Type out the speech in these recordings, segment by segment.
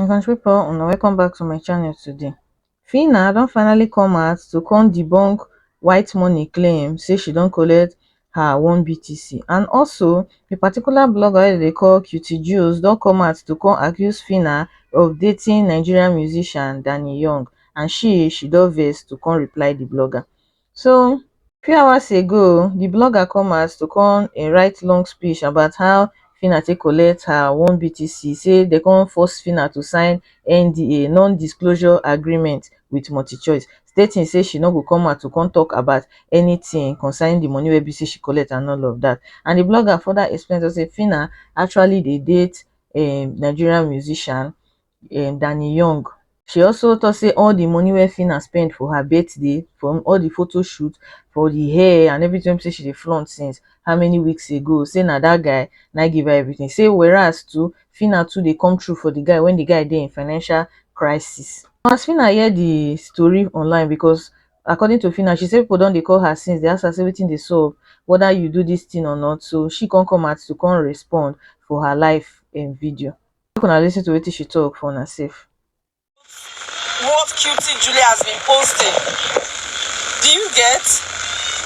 country people, welcome back to my channel today. Phyna don finally come out to come debunk Whitemoney claim say she don collect her 1BTC, and also a particular blogger wey dey call QT don come out to come accuse Phyna of dating Nigerian musician Danny Young, and she don vex to come reply the blogger. So few hours ago, the blogger come out to come write long speech about how Phyna take collect her 1BTC, say they come force Phyna to sign NDA, non-disclosure agreement with MultiChoice, stating say she no go come out to come talk about anything concerning the money wey be say she collect and all of that. And the blogger further explain to say Phyna actually dey date Nigerian musician Danny Young. She also tok say all the money wey Phyna spend for her birthday, from all the photo shoot, for the hair and everything, say she dey flaunt since how many weeks ago, say na that guy na give her everything. Say whereas too Phyna too dey come through for the guy when the guy dey in financial crisis. As Phyna hear the story online, because according to Phyna, she say people don dey call her since, dey ask her say wetin dey sup, whether you do this thing or not. So she come out to come respond for her live video. Make una lis ten to wetin she talk for una sef. What cutie Julie has been posting. Do you get?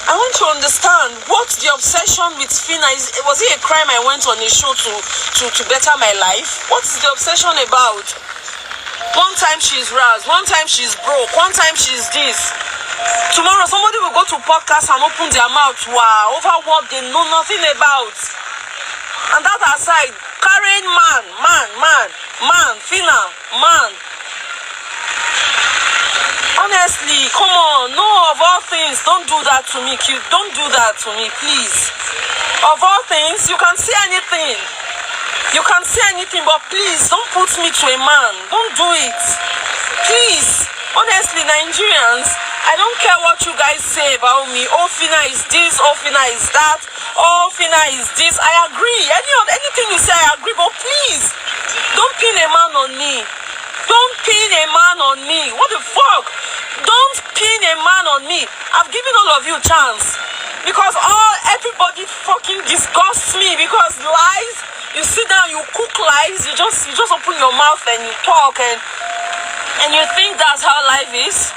I want to understand what the obsession with Phyna is. Was it a crime I went on a show to better my life? What is the obsession about? One time she's roused, one time she's broke, one time she's this. Tomorrow somebody will go to podcast and open their mouth over what they know nothing about. And that aside, carrying man, Phyna, man. Honestly, come on, no, of all things, don't do that to me, cute. Don't do that to me, please. Of all things, you can see anything. You can see anything, but please, don't put me to a man. Don't do it. Please. Honestly, Nigerians, I don't care what you guys say about me. Oh, Phyna is this, oh, Phyna is that, oh, Phyna is this. I agree. Anything you say, I agree, but please, don't pin a man on me. Don't pin a man on me. What the fuck? Don't pin a man on me. I've given all of you a chance. Because everybody fucking disgusts me. Because lies, you sit down, you cook lies, you just open your mouth and you talk and you think that's how life is.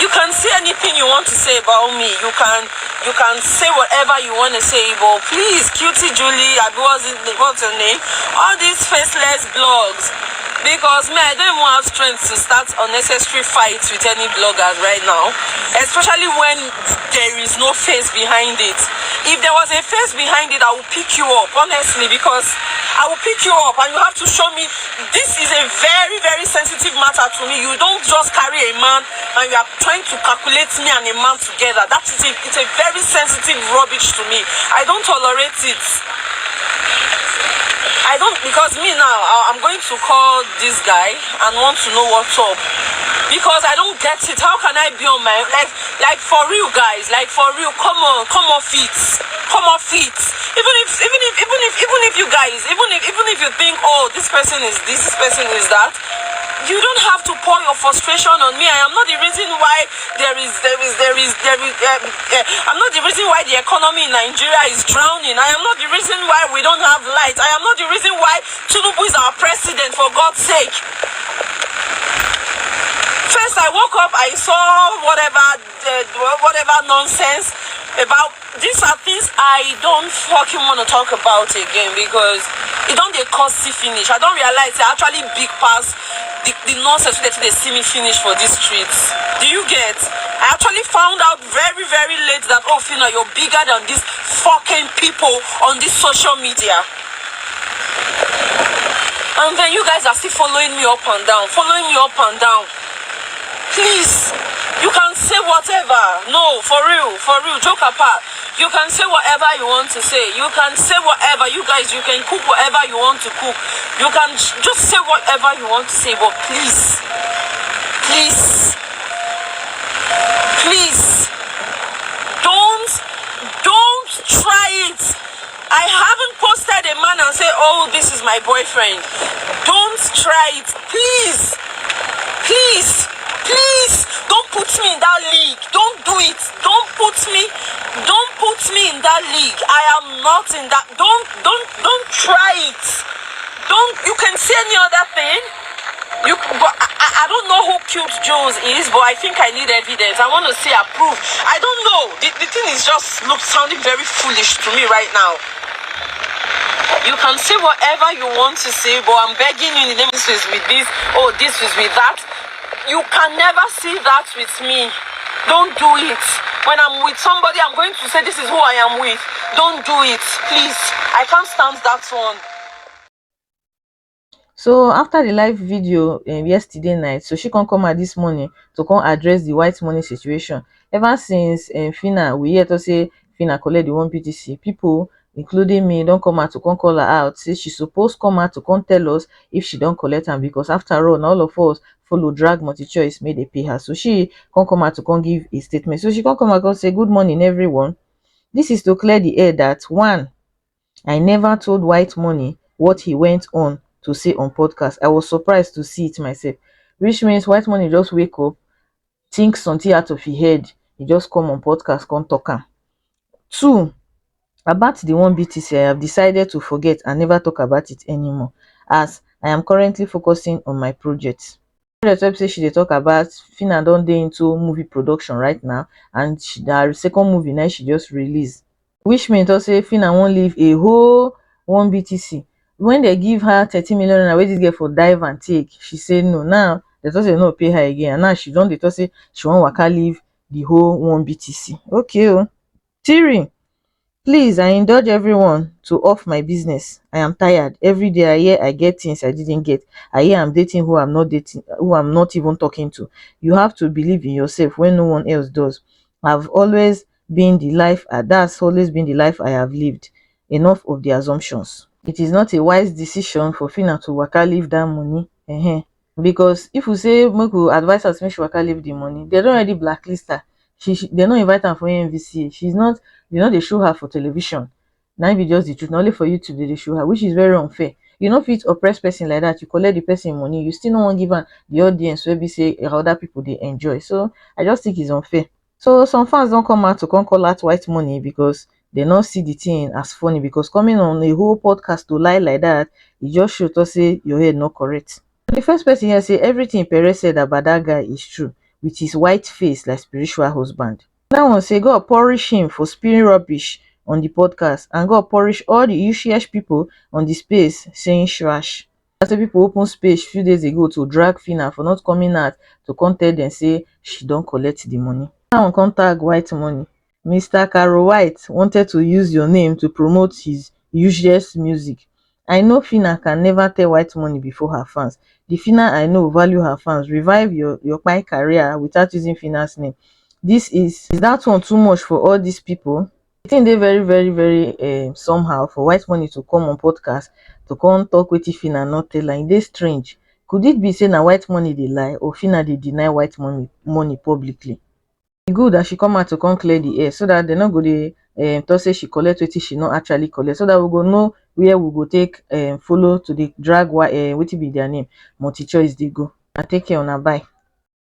You can say anything you want to say about me. You can say whatever you want to say, but please, cutie Julie, what's her name? All these faceless blogs. Because me, I don't even have strength to start unnecessary fights with any bloggers right now. Especially when there is no face behind it. If there was a face behind it, I will pick you up, honestly, because I will pick you up and you have to show me this is a very, very sensitive matter to me. You don't just carry a man and you are trying to calculate me and a man together. It's a very sensitive rubbish to me. I don't tolerate it. I don't, because me now, I'm going to call this guy and want to know what's up. Because I don't get it. How can I be on my, like for real, guys, like for real, come off it. Come off it. Even if you guys, even if you think, oh, this person is this person is that, you don't have to pour your frustration on me. I am not the reason why I'm not the reason why the economy in Nigeria is drowning. I am not the reason why we don't have light. I am not the reason why Tinubu is our president, for God's sake. First, I woke up, I saw whatever nonsense about. These are things I don't fucking want to talk about again, because it don't get costly finish. I don't realize they actually big pass the nonsense that they see me finish for these streets. Do you get? I actually found out very, very late that, oh, Phyna, you're bigger than these fucking people on this social media. And then you guys are still following me up and down. Please, you can say whatever. No, for real, joke apart. You can say whatever you want to say. You can say whatever. You guys, you can cook whatever you want to cook. You can just say whatever you want to say. But please, don't try it. I haven't posted a man and say, oh, this is my boyfriend. Don't try it. Please, don't put me in that league. Don't do it. Don't put me in that league. I am not in that. Don't try it. You can see any other thing. But I don't know who killed Jones is, but I think I need evidence. I want to see a proof. I don't know. The thing is just sounding very foolish to me right now. You can say whatever you want to say, but I'm begging you in the name of this is with this, oh, this is with that. You can never see that with me. Don't do it. When I'm with somebody, I'm going to say this is who I am with. Don't do it, please. I can't stand that one. So after the live video yesterday night, so she can't come out this morning to come address the Whitemoney situation. Ever since Phyna, we hear to say Phyna collect the one BTC, people including me don't come out to come call her out, say she supposed come out to come tell us if she don't collect them, because after all, all of us follow drag multi-choice made they pay her. So she can't come out to come give a statement. So she can't come out and say good morning everyone. This is to clear the air that one, I never told Whitemoney what he went on to say on podcast. I was surprised to see it myself, which means Whitemoney just wake up, think something out of his head, he just come on podcast, come talk am. Two, about the one BTC, I have decided to forget and never talk about it anymore, as I am currently focusing on my project. The web say she dey talk about Phyna don dey into movie production right now, and her second movie now she just release, which mean talk say Phyna wan leave a whole one BTC. When they give her 30 million naira wey dis girl for dive and take, she say no. Now they talk say no pay her again, and now she don dey talk say she wan waka leave the whole one BTC. Okay o. Three, please, I indulge everyone to off my business. I am tired. Every day I hear I get things I didn't get. I hear I'm dating who I'm not dating, who I'm not even talking to. You have to believe in yourself when no one else does. I've always been the life, that's always been the life I have lived. Enough of the assumptions. It is not a wise decision for Phyna to waka leave that money. Because if we say make we advise her to make she waka leave the money, they don already blacklist her. They no invite her for NVCA. She's not, they no dey show her for television. Na im be just the truth. Na only for YouTube they dey show her, which is very unfair. You no fit oppress person like that. You collect the person money, you still no wan give am the audience wey be say other people dey enjoy. So I just think it's unfair. So some fans don come out to come call out Whitemoney because they no see the thing as funny, because coming on a whole podcast to lie like that, e just show to say your head not correct. The first person here say everything Perez said about that guy is true, with his white face like spiritual husband. That one say God punish him for spewing rubbish on the podcast, and God punish all the useless people on the space saying trash. After people open space few days ago to drag Phyna for not coming out to come tell them say she don't collect the money. That one come tag Whitemoney. Mr. Caro White wanted to use your name to promote his useless music. I know Phyna can never tell Whitemoney before her fans. The Phyna I know value her fans. Revive your pie career without using Phyna's name. This is that one too much for all these people? I think they very somehow for Whitemoney to come on podcast to come talk wetin Phyna not tell her. E dey strange. Could it be say na Whitemoney dey lie, or Phyna dey deny Whitemoney publicly? E good that she come out to come clear the air, so that they no go dey talk say she collect wetin she no actually collect, so that we go know where we go take follow to the drag wetin be their name multi choice dey go. And take care, una bye.